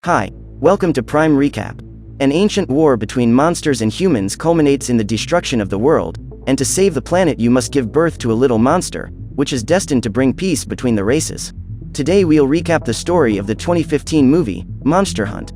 Hi, welcome to Prime Recap. An ancient war between monsters and humans culminates in the destruction of the world, and to save the planet you must give birth to a little monster, which is destined to bring peace between the races. Today we'll recap the story of the 2015 movie, Monster Hunt.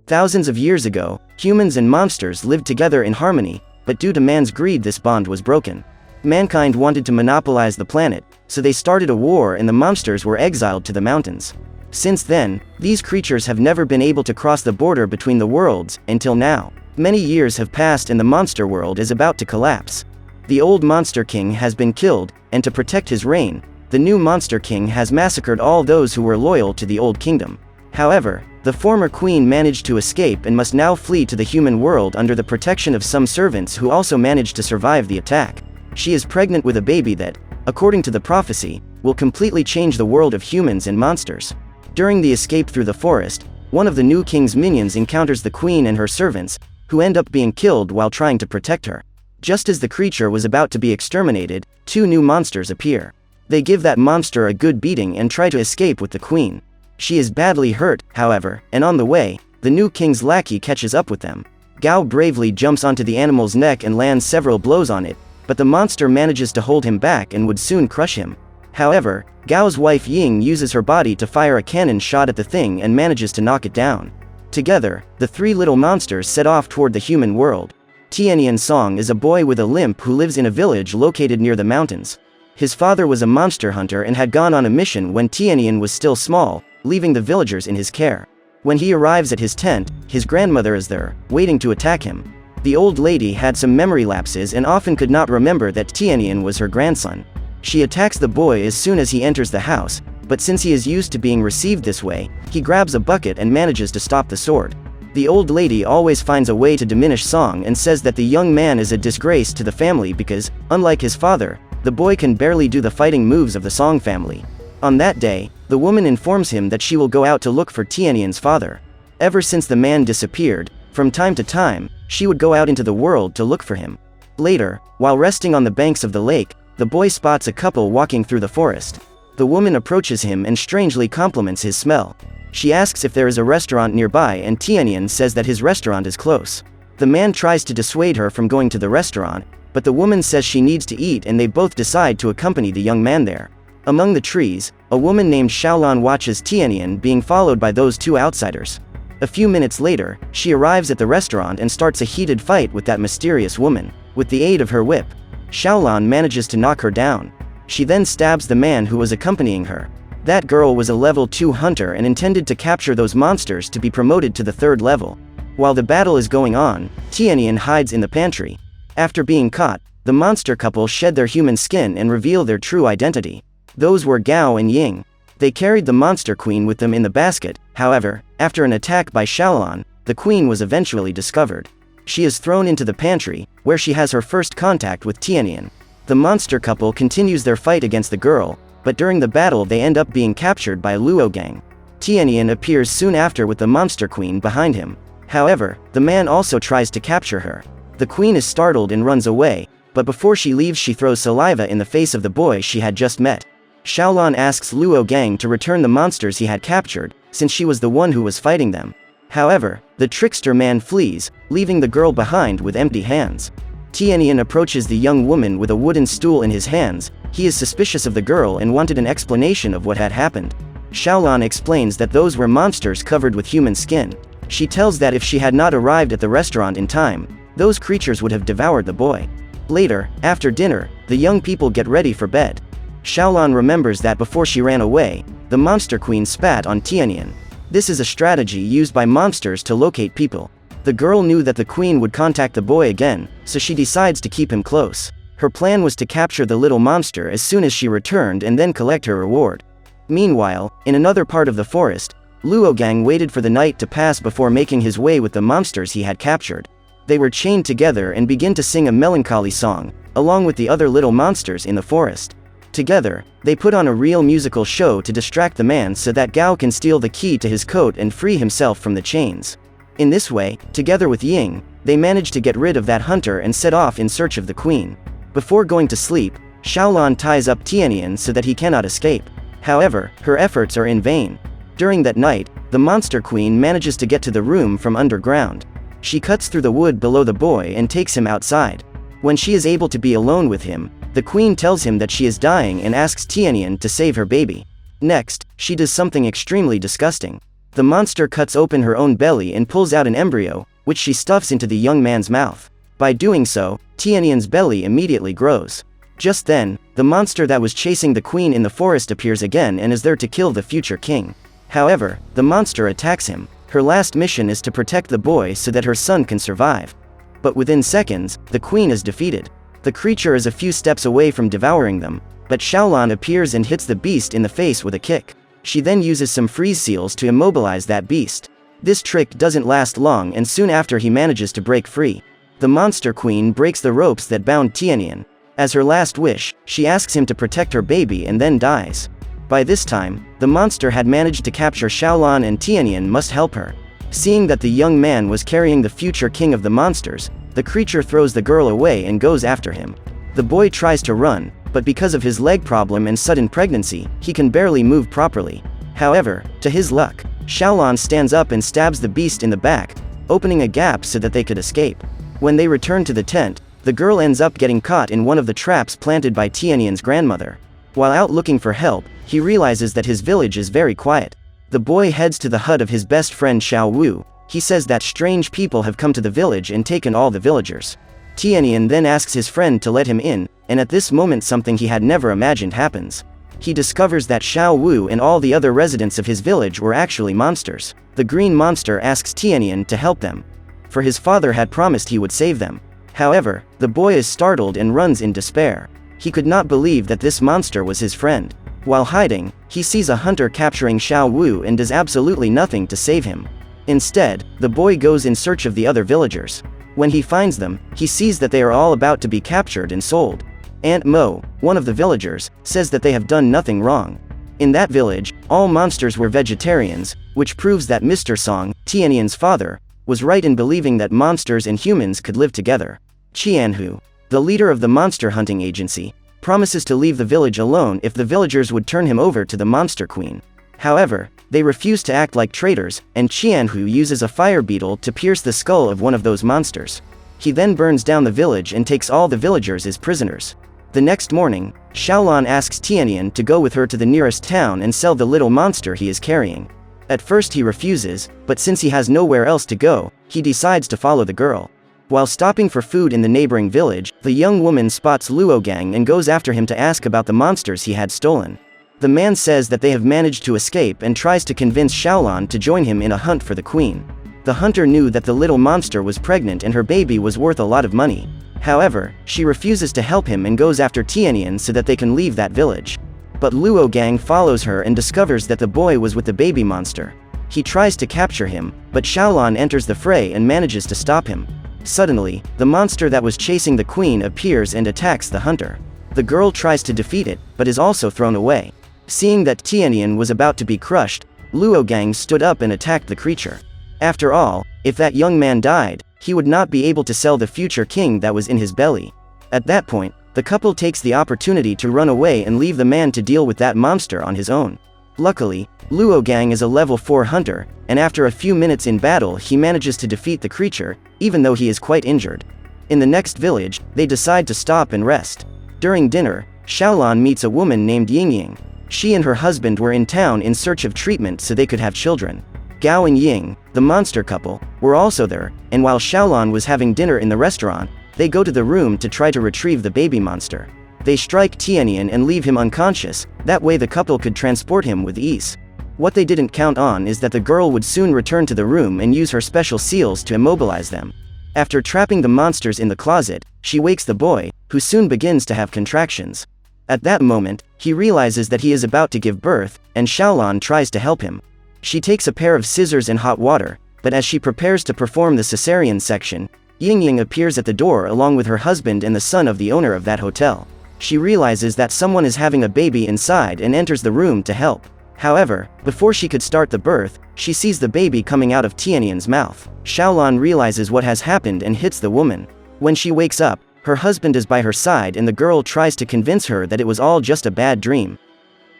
Thousands of years ago, humans and monsters lived together in harmony, but due to man's greed this bond was broken. Mankind wanted to monopolize the planet, so they started a war and the monsters were exiled to the mountains. Since then, these creatures have never been able to cross the border between the worlds, until now. Many years have passed and the monster world is about to collapse. The old Monster King has been killed, and to protect his reign, the new Monster King has massacred all those who were loyal to the old kingdom. However, the former queen managed to escape and must now flee to the human world under the protection of some servants who also managed to survive the attack. She is pregnant with a baby that, according to the prophecy, will completely change the world of humans and monsters. During the escape through the forest, one of the new king's minions encounters the queen and her servants, who end up being killed while trying to protect her. Just as the creature was about to be exterminated, two new monsters appear. They give that monster a good beating and try to escape with the queen. She is badly hurt, however, and on the way, the new king's lackey catches up with them. Gao bravely jumps onto the animal's neck and lands several blows on it, but the monster manages to hold him back and would soon crush him. However, Gao's wife Ying uses her body to fire a cannon shot at the thing and manages to knock it down. Together, the three little monsters set off toward the human world. Tianyan Song is a boy with a limp who lives in a village located near the mountains. His father was a monster hunter and had gone on a mission when Tianyan was still small, leaving the villagers in his care. When he arrives at his tent, his grandmother is there, waiting to attack him. The old lady had some memory lapses and often could not remember that Tianyan was her grandson. She attacks the boy as soon as he enters the house, but since he is used to being received this way, he grabs a bucket and manages to stop the sword. The old lady always finds a way to diminish Song and says that the young man is a disgrace to the family because, unlike his father, the boy can barely do the fighting moves of the Song family. On that day, the woman informs him that she will go out to look for Tianyan's father. Ever since the man disappeared, from time to time, she would go out into the world to look for him. Later, while resting on the banks of the lake, the boy spots a couple walking through the forest. The woman approaches him and strangely compliments his smell. She asks if there is a restaurant nearby and Tianyan says that his restaurant is close. The man tries to dissuade her from going to the restaurant, but the woman says she needs to eat and they both decide to accompany the young man there. Among the trees, a woman named Xiaolan watches Tianyan being followed by those two outsiders. A few minutes later, she arrives at the restaurant and starts a heated fight with that mysterious woman. With the aid of her whip, Xiaolan manages to knock her down. She then stabs the man who was accompanying her. That girl was a level 2 hunter and intended to capture those monsters to be promoted to the 3rd level. While the battle is going on, Tianyan hides in the pantry. After being caught, the monster couple shed their human skin and reveal their true identity. Those were Gao and Ying. They carried the monster queen with them in the basket. However, after an attack by Xiaolan, the queen was eventually discovered. She is thrown into the pantry, where she has her first contact with Tianyan. The monster couple continues their fight against the girl, but during the battle they end up being captured by Luo Gang. Tianyan appears soon after with the monster queen behind him. However, the man also tries to capture her. The queen is startled and runs away, but before she leaves she throws saliva in the face of the boy she had just met. Xiaolan asks Luo Gang to return the monsters he had captured, since she was the one who was fighting them. However, the trickster man flees, leaving the girl behind with empty hands. Tianyan approaches the young woman with a wooden stool in his hands. He is suspicious of the girl and wanted an explanation of what had happened. Xiaolan explains that those were monsters covered with human skin. She tells that if she had not arrived at the restaurant in time, those creatures would have devoured the boy. Later, after dinner, the young people get ready for bed. Xiaolan remembers that before she ran away, the monster queen spat on Tianyan. This is a strategy used by monsters to locate people. The girl knew that the queen would contact the boy again, so she decides to keep him close. Her plan was to capture the little monster as soon as she returned and then collect her reward. Meanwhile, in another part of the forest, Luo Gang waited for the night to pass before making his way with the monsters he had captured. They were chained together and begin to sing a melancholy song, along with the other little monsters in the forest. Together, they put on a real musical show to distract the man so that Gao can steal the key to his coat and free himself from the chains. In this way, together with Ying, they manage to get rid of that hunter and set off in search of the queen. Before going to sleep, Xiaolan ties up Tianyan so that he cannot escape. However, her efforts are in vain. During that night, the monster queen manages to get to the room from underground. She cuts through the wood below the boy and takes him outside. When she is able to be alone with him, the queen tells him that she is dying and asks Tianyan to save her baby. Next, she does something extremely disgusting. The monster cuts open her own belly and pulls out an embryo, which she stuffs into the young man's mouth. By doing so, Tianyan's belly immediately grows. Just then, the monster that was chasing the queen in the forest appears again and is there to kill the future king. However, the monster attacks him. Her last mission is to protect the boy so that her son can survive. But within seconds, the queen is defeated. The creature is a few steps away from devouring them, but Xiaolan appears and hits the beast in the face with a kick. She then uses some freeze seals to immobilize that beast. This trick doesn't last long and soon after he manages to break free. The monster queen breaks the ropes that bound Tianyan. As her last wish, she asks him to protect her baby and then dies. By this time, the monster had managed to capture Xiaolan and Tianyan must help her. Seeing that the young man was carrying the future king of the monsters, the creature throws the girl away and goes after him. The boy tries to run, but because of his leg problem and sudden pregnancy, he can barely move properly. However, to his luck, Xiaolan stands up and stabs the beast in the back, opening a gap so that they could escape. When they return to the tent, the girl ends up getting caught in one of the traps planted by Tianyan's grandmother. While out looking for help, he realizes that his village is very quiet. The boy heads to the hut of his best friend Xiao Wu. He says that strange people have come to the village and taken all the villagers. Tianyan then asks his friend to let him in, and at this moment something he had never imagined happens. He discovers that Xiao Wu and all the other residents of his village were actually monsters. The green monster asks Tianyan to help them, for his father had promised he would save them. However, the boy is startled and runs in despair. He could not believe that this monster was his friend. While hiding, he sees a hunter capturing Xiao Wu and does absolutely nothing to save him. Instead, the boy goes in search of the other villagers. When he finds them, he sees that they are all about to be captured and sold. Aunt Mo, one of the villagers, says that they have done nothing wrong. In that village, all monsters were vegetarians, which proves that Mr. Song, Tianyan's father, was right in believing that monsters and humans could live together. Qianhu, the leader of the monster hunting agency, promises to leave the village alone if the villagers would turn him over to the monster queen. However, they refuse to act like traitors, and Qianhu uses a fire beetle to pierce the skull of one of those monsters. He then burns down the village and takes all the villagers as prisoners. The next morning, Xiaolan asks Tianyan to go with her to the nearest town and sell the little monster he is carrying. At first he refuses, but since he has nowhere else to go, he decides to follow the girl. While stopping for food in the neighboring village, the young woman spots Luogang and goes after him to ask about the monsters he had stolen. The man says that they have managed to escape and tries to convince Xiaolan to join him in a hunt for the queen. The hunter knew that the little monster was pregnant and her baby was worth a lot of money. However, she refuses to help him and goes after Tianyan so that they can leave that village. But Luogang follows her and discovers that the boy was with the baby monster. He tries to capture him, but Xiaolan enters the fray and manages to stop him. Suddenly, the monster that was chasing the queen appears and attacks the hunter. The girl tries to defeat it, but is also thrown away. Seeing that Tianyan was about to be crushed, Luogang stood up and attacked the creature. After all, if that young man died, he would not be able to sell the future king that was in his belly. At that point, the couple takes the opportunity to run away and leave the man to deal with that monster on his own. Luckily, Luogang is a level 4 hunter, and after a few minutes in battle he manages to defeat the creature, even though he is quite injured. In the next village, they decide to stop and rest. During dinner, Xiaolan meets a woman named Yingying. She and her husband were in town in search of treatment so they could have children. Gao and Ying, the monster couple, were also there, and while Xiaolan was having dinner in the restaurant, they go to the room to try to retrieve the baby monster. They strike Tianyan and leave him unconscious, that way the couple could transport him with ease. What they didn't count on is that the girl would soon return to the room and use her special seals to immobilize them. After trapping the monsters in the closet, she wakes the boy, who soon begins to have contractions. At that moment, he realizes that he is about to give birth, and Xiaolan tries to help him. She takes a pair of scissors and hot water, but as she prepares to perform the cesarean section, Yingying appears at the door along with her husband and the son of the owner of that hotel. She realizes that someone is having a baby inside and enters the room to help. However, before she could start the birth, she sees the baby coming out of Tianyan's mouth. Xiaolan realizes what has happened and hits the woman. When she wakes up, her husband is by her side and the girl tries to convince her that it was all just a bad dream.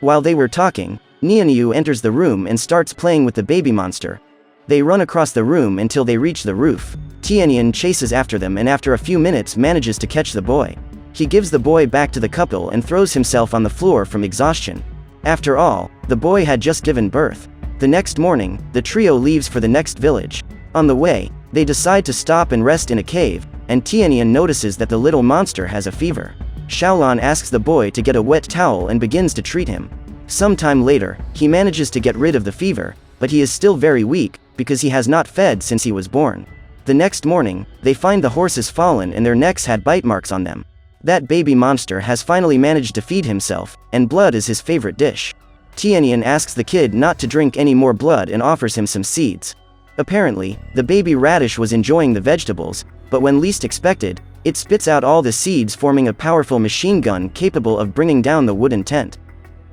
While they were talking, Nianiu enters the room and starts playing with the baby monster. They run across the room until they reach the roof. Tianian chases after them and after a few minutes manages to catch the boy. He gives the boy back to the couple and throws himself on the floor from exhaustion. After all, the boy had just given birth. The next morning, the trio leaves for the next village. On the way, they decide to stop and rest in a cave, and Tianian notices that the little monster has a fever. Xiaolan asks the boy to get a wet towel and begins to treat him. Sometime later, he manages to get rid of the fever, but he is still very weak, because he has not fed since he was born. The next morning, they find the horses fallen and their necks had bite marks on them. That baby monster has finally managed to feed himself, and blood is his favorite dish. Tianian asks the kid not to drink any more blood and offers him some seeds. Apparently, the baby radish was enjoying the vegetables, but when least expected, it spits out all the seeds, forming a powerful machine gun capable of bringing down the wooden tent.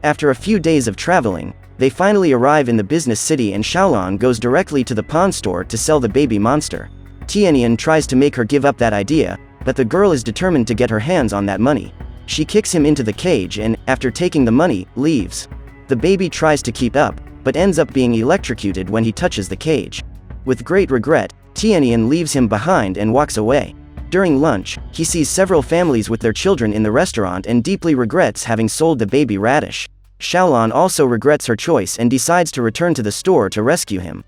After a few days of traveling, they finally arrive in the business city and Xiaolan goes directly to the pawn store to sell the baby monster. Tianian tries to make her give up that idea, but the girl is determined to get her hands on that money. She kicks him into the cage and, after taking the money, leaves. The baby tries to keep up, but ends up being electrocuted when he touches the cage. With great regret, Tianian leaves him behind and walks away. During lunch, he sees several families with their children in the restaurant and deeply regrets having sold the baby radish. Xiaolan also regrets her choice and decides to return to the store to rescue him.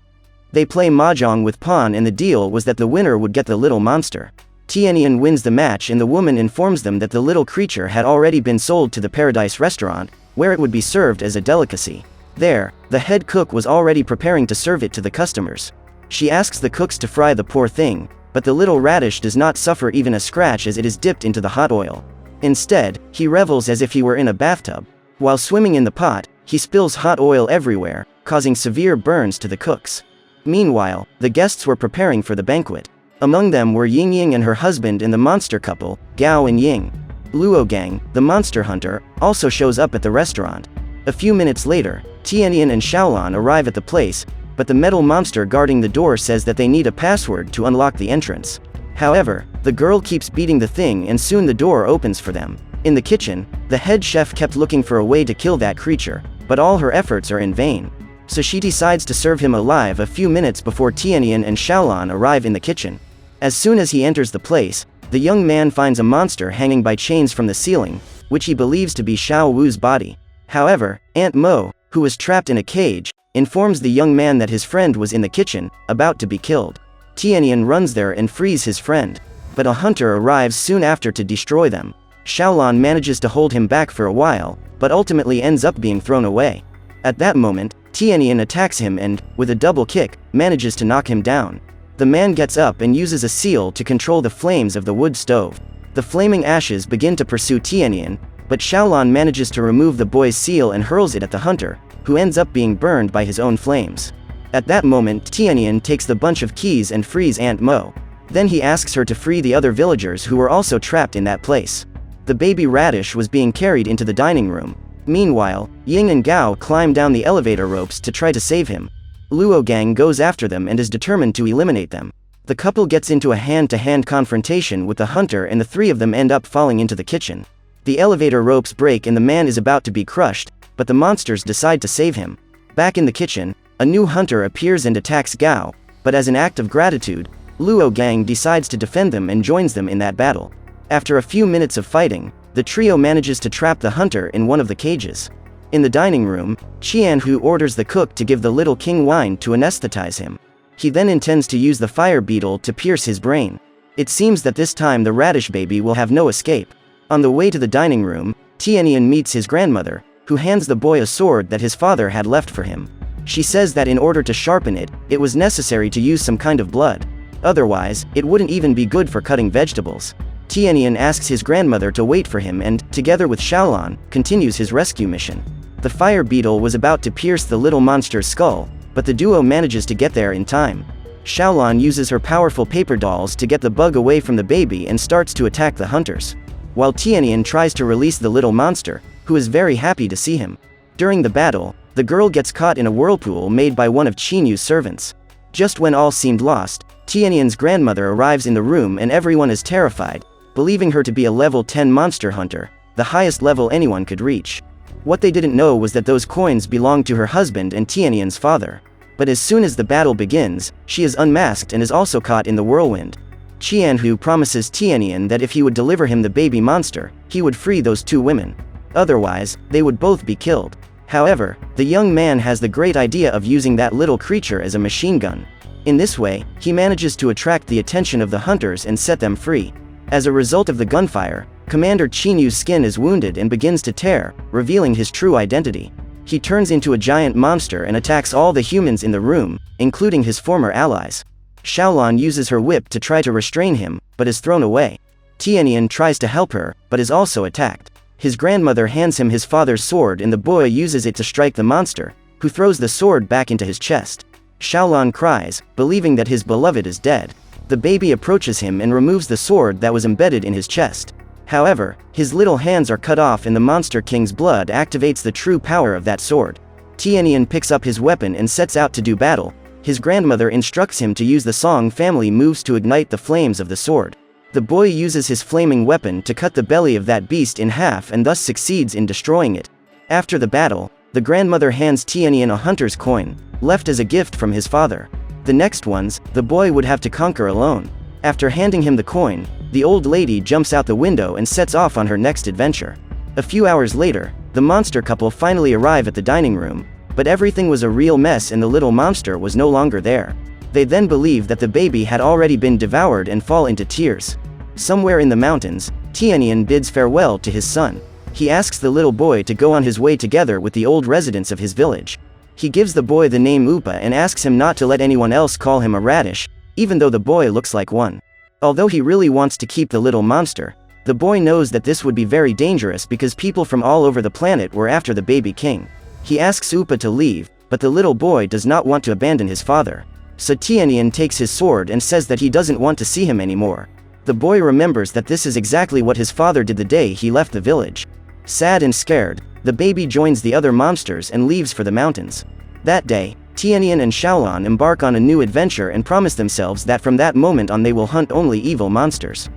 They play mahjong with pawn and the deal was that the winner would get the little monster. Tianian wins the match and the woman informs them that the little creature had already been sold to the Paradise restaurant, where it would be served as a delicacy. There, the head cook was already preparing to serve it to the customers. She asks the cooks to fry the poor thing, but the little radish does not suffer even a scratch as it is dipped into the hot oil. Instead, he revels as if he were in a bathtub. While swimming in the pot, he spills hot oil everywhere, causing severe burns to the cooks. Meanwhile, the guests were preparing for the banquet. Among them were Yingying and her husband and the monster couple, Gao and Ying. Luogang, the monster hunter, also shows up at the restaurant. A few minutes later, Tianian and Xiaolan arrive at the place, but the metal monster guarding the door says that they need a password to unlock the entrance. However, the girl keeps beating the thing and soon the door opens for them. In the kitchen, the head chef kept looking for a way to kill that creature, but all her efforts are in vain. So she decides to serve him alive a few minutes before Tianian and Xiaolan arrive in the kitchen. As soon as he enters the place, the young man finds a monster hanging by chains from the ceiling, which he believes to be Xiao Wu's body. However, Aunt Mo, who was trapped in a cage, informs the young man that his friend was in the kitchen, about to be killed. Tianian runs there and frees his friend. But a hunter arrives soon after to destroy them. Xiaolan manages to hold him back for a while, but ultimately ends up being thrown away. At that moment, Tianian attacks him and, with a double kick, manages to knock him down. The man gets up and uses a seal to control the flames of the wood stove. The flaming ashes begin to pursue Tianian, but Xiaolan manages to remove the boy's seal and hurls it at the hunter, who ends up being burned by his own flames. At that moment, Tianian takes the bunch of keys and frees Aunt Mo. Then he asks her to free the other villagers who were also trapped in that place. The baby radish was being carried into the dining room. Meanwhile, Ying and Gao climb down the elevator ropes to try to save him. Luogang goes after them and is determined to eliminate them. The couple gets into a hand-to-hand confrontation with the hunter and the three of them end up falling into the kitchen. The elevator ropes break and the man is about to be crushed, but the monsters decide to save him. Back in the kitchen, a new hunter appears and attacks Gao, but as an act of gratitude, Luogang decides to defend them and joins them in that battle. After a few minutes of fighting, the trio manages to trap the hunter in one of the cages. In the dining room, Qianhu orders the cook to give the little king wine to anesthetize him. He then intends to use the fire beetle to pierce his brain. It seems that this time the radish baby will have no escape. On the way to the dining room, Tianian meets his grandmother, who hands the boy a sword that his father had left for him. She says that in order to sharpen it, it was necessary to use some kind of blood. Otherwise, it wouldn't even be good for cutting vegetables. Tianian asks his grandmother to wait for him and, together with Xiaolan, continues his rescue mission. The fire beetle was about to pierce the little monster's skull, but the duo manages to get there in time. Xiaolan uses her powerful paper dolls to get the bug away from the baby and starts to attack the hunters. While Tianian tries to release the little monster, who is very happy to see him. During the battle, the girl gets caught in a whirlpool made by one of Qinyu's servants. Just when all seemed lost, Tianian's grandmother arrives in the room and everyone is terrified, believing her to be a level 10 monster hunter, the highest level anyone could reach. What they didn't know was that those coins belonged to her husband and Tianian's father. But as soon as the battle begins, she is unmasked and is also caught in the whirlwind. Qianhu promises Tianian that if he would deliver him the baby monster, he would free those two women. Otherwise, they would both be killed. However, the young man has the great idea of using that little creature as a machine gun. In this way, he manages to attract the attention of the hunters and set them free. As a result of the gunfire, Commander Chinyu's skin is wounded and begins to tear, revealing his true identity. He turns into a giant monster and attacks all the humans in the room, including his former allies. Xiaolan uses her whip to try to restrain him, but is thrown away. Tianian tries to help her, but is also attacked. His grandmother hands him his father's sword and the boy uses it to strike the monster, who throws the sword back into his chest. Xiaolan cries, believing that his beloved is dead. The baby approaches him and removes the sword that was embedded in his chest. However, his little hands are cut off and the Monster King's blood activates the true power of that sword. Tianian picks up his weapon and sets out to do battle. His grandmother instructs him to use the Song family moves to ignite the flames of the sword. The boy uses his flaming weapon to cut the belly of that beast in half and thus succeeds in destroying it. After the battle, the grandmother hands Tianian a hunter's coin, left as a gift from his father. The next ones, the boy would have to conquer alone. After handing him the coin, the old lady jumps out the window and sets off on her next adventure. A few hours later, the monster couple finally arrive at the dining room, but everything was a real mess and the little monster was no longer there. They then believe that the baby had already been devoured and fall into tears. Somewhere in the mountains, Tianian bids farewell to his son. He asks the little boy to go on his way together with the old residents of his village. He gives the boy the name Upa and asks him not to let anyone else call him a radish, even though the boy looks like one. Although he really wants to keep the little monster, the boy knows that this would be very dangerous because people from all over the planet were after the baby king. He asks Upa to leave, but the little boy does not want to abandon his father. So Tianian takes his sword and says that he doesn't want to see him anymore. The boy remembers that this is exactly what his father did the day he left the village. Sad and scared, the baby joins the other monsters and leaves for the mountains. That day, Tianian and Xiaolan embark on a new adventure and promise themselves that from that moment on they will hunt only evil monsters.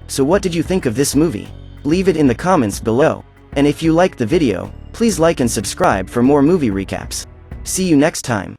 So what did you think of this movie? Leave it in the comments below. And if you liked the video, please like and subscribe for more movie recaps. See you next time.